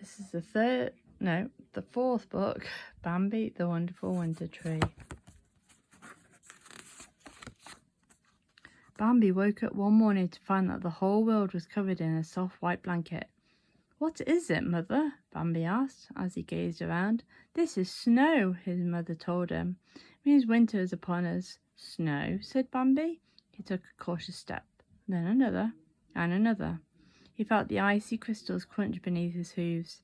This is the fourth book, Bambi, the Wonderful Winter Tree. Bambi woke up one morning to find that the whole world was covered in a soft white blanket. "What is it, Mother?" Bambi asked as he gazed around. "This is snow," his mother told him. "It means winter is upon us." "Snow?" said Bambi. He took a cautious step, then another, and another. He felt the icy crystals crunch beneath his hooves.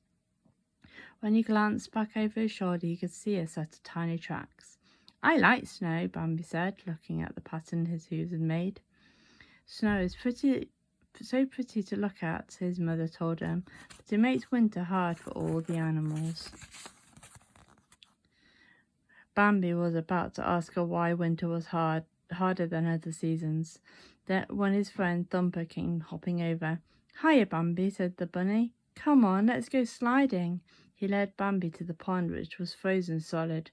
When he glanced back over his shoulder, he could see a set of tiny tracks. "I like snow," Bambi said, looking at the pattern his hooves had made. "Snow is so pretty to look at," his mother told him, "but it makes winter hard for all the animals." Bambi was about to ask her why winter was harder than other seasons, when his friend Thumper came hopping over. "Hiya, Bambi," said the bunny. "Come on, let's go sliding." He led Bambi to the pond, which was frozen solid.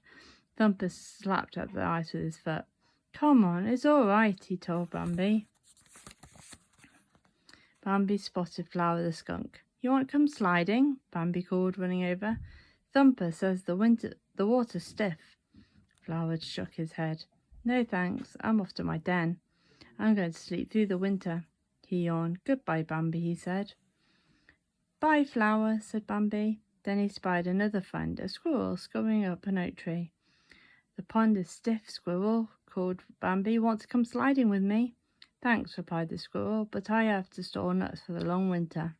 Thumper slapped at the ice with his foot. "Come on, it's all right," he told Bambi. Bambi spotted Flower the skunk. "You want to come sliding?" Bambi called, running over. "Thumper says the water's stiff." Flower shook his head. "No thanks, I'm off to my den. I'm going to sleep through the winter." He yawned. "Goodbye, Bambi," he said. "Bye, Flower," said Bambi. Then he spied another friend, a squirrel, scurrying up an oak tree. "The pond is stiff, Squirrel," called Bambi. "Want to come sliding with me?" "Thanks," replied the squirrel, "but I have to store nuts for the long winter."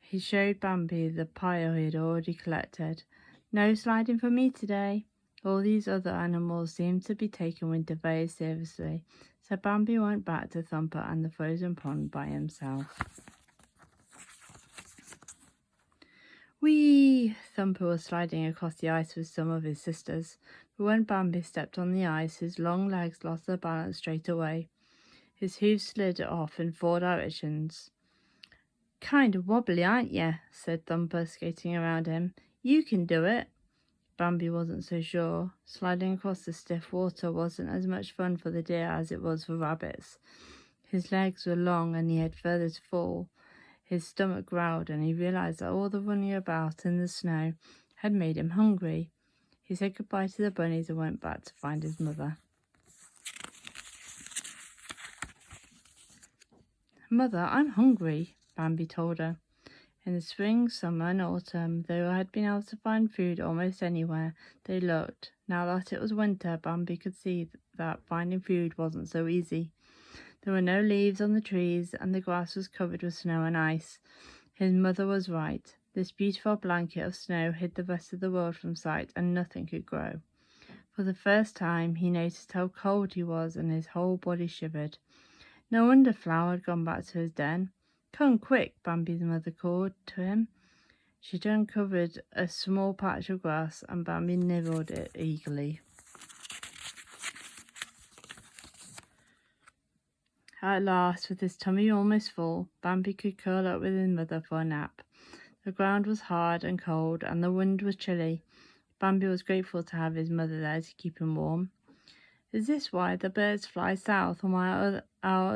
He showed Bambi the pile he had already collected. "No sliding for me today." All these other animals seemed to be taking winter very seriously, so Bambi went back to Thumper and the frozen pond by himself. Whee! Thumper was sliding across the ice with some of his sisters, but when Bambi stepped on the ice, his long legs lost their balance straight away. His hooves slid off in 4 directions. "Kind of wobbly, aren't you?" said Thumper, skating around him. "You can do it." Bambi wasn't so sure. Sliding across the stiff water wasn't as much fun for the deer as it was for rabbits. His legs were long and he had further to fall. His stomach growled and he realized that all the running about in the snow had made him hungry. He said goodbye to the bunnies and went back to find his mother. "Mother, I'm hungry," Bambi told her. In the spring, summer and autumn, they had been able to find food almost anywhere they looked. Now that it was winter, Bambi could see that finding food wasn't so easy. There were no leaves on the trees, and the grass was covered with snow and ice. His mother was right. This beautiful blanket of snow hid the rest of the world from sight, and nothing could grow. For the first time, he noticed how cold he was, and his whole body shivered. No wonder Flower had gone back to his den. "Come quick," Bambi's mother called to him. She'd uncovered a small patch of grass, and Bambi nibbled it eagerly. At last, with his tummy almost full, Bambi could curl up with his mother for a nap. The ground was hard and cold, and the wind was chilly. Bambi was grateful to have his mother there to keep him warm. "Is this why the birds fly south and why our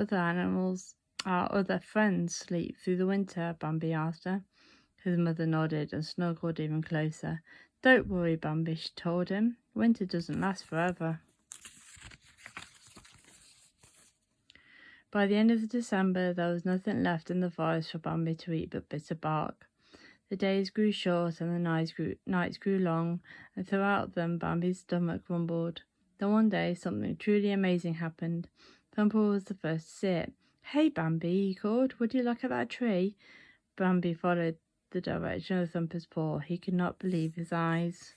other friends sleep through the winter?" Bambi asked her. His mother nodded and snuggled even closer. "Don't worry, Bambi," she told him. "Winter doesn't last forever." By the end of December, there was nothing left in the forest for Bambi to eat but bitter bark. The days grew short and the nights grew long, and throughout them Bambi's stomach rumbled. Then one day, something truly amazing happened. Thumper was the first to see it. "Hey, Bambi," he called. "Would you look at that tree?" Bambi followed the direction of Thumper's paw. He could not believe his eyes.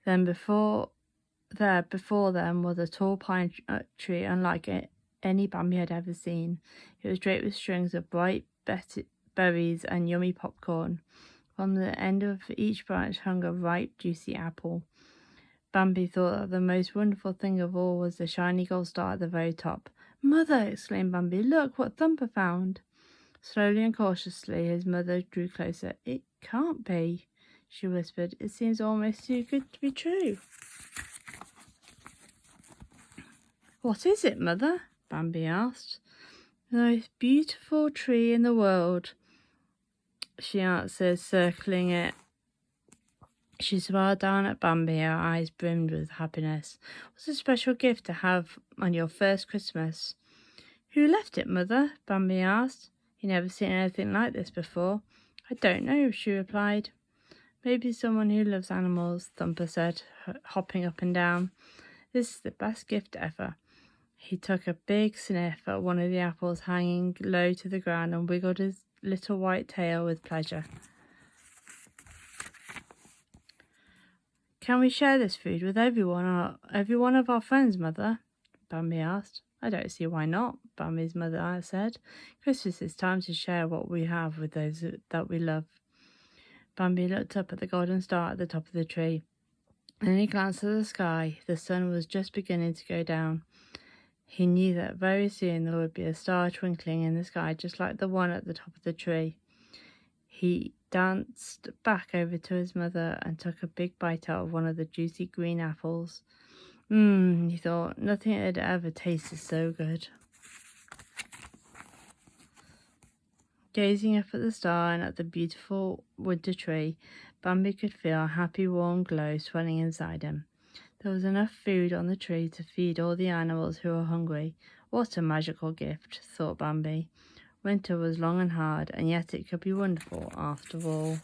Then before them was a tall pine tree unlike any Bambi had ever seen. It was draped with strings of bright berries and yummy popcorn. From the end of each branch hung a ripe, juicy apple. Bambi thought that the most wonderful thing of all was the shiny gold star at the very top. "Mother!" exclaimed Bambi. "Look what Thumper found!" Slowly and cautiously his mother drew closer. "It can't be," she whispered. "It seems almost too good to be true." What is it, Mother? Bambi asked. The most beautiful tree in the world, she answered, circling it. She smiled down at Bambi, her eyes brimmed with happiness. What's a special gift to have on your first Christmas? Who left it, Mother? Bambi asked. He'd never seen anything like this before. I don't know, she replied. Maybe someone who loves animals, Thumper said, hopping up and down. This is the best gift ever. He took a big sniff at one of the apples hanging low to the ground and wiggled his little white tail with pleasure. Can we share this food with every one of our friends, Mother? Bambi asked. I don't see why not, Bambi's mother said. Christmas is time to share what we have with those that we love. Bambi looked up at the golden star at the top of the tree. And then he glanced at the sky. The sun was just beginning to go down. He knew that very soon there would be a star twinkling in the sky just like the one at the top of the tree. He danced back over to his mother and took a big bite out of one of the juicy green apples. He thought, nothing had ever tasted so good. Gazing up at the star and at the beautiful winter tree, Bambi could feel a happy warm glow swelling inside him. There was enough food on the tree to feed all the animals who were hungry. What a magical gift, thought Bambi. Winter was long and hard, and yet it could be wonderful after all.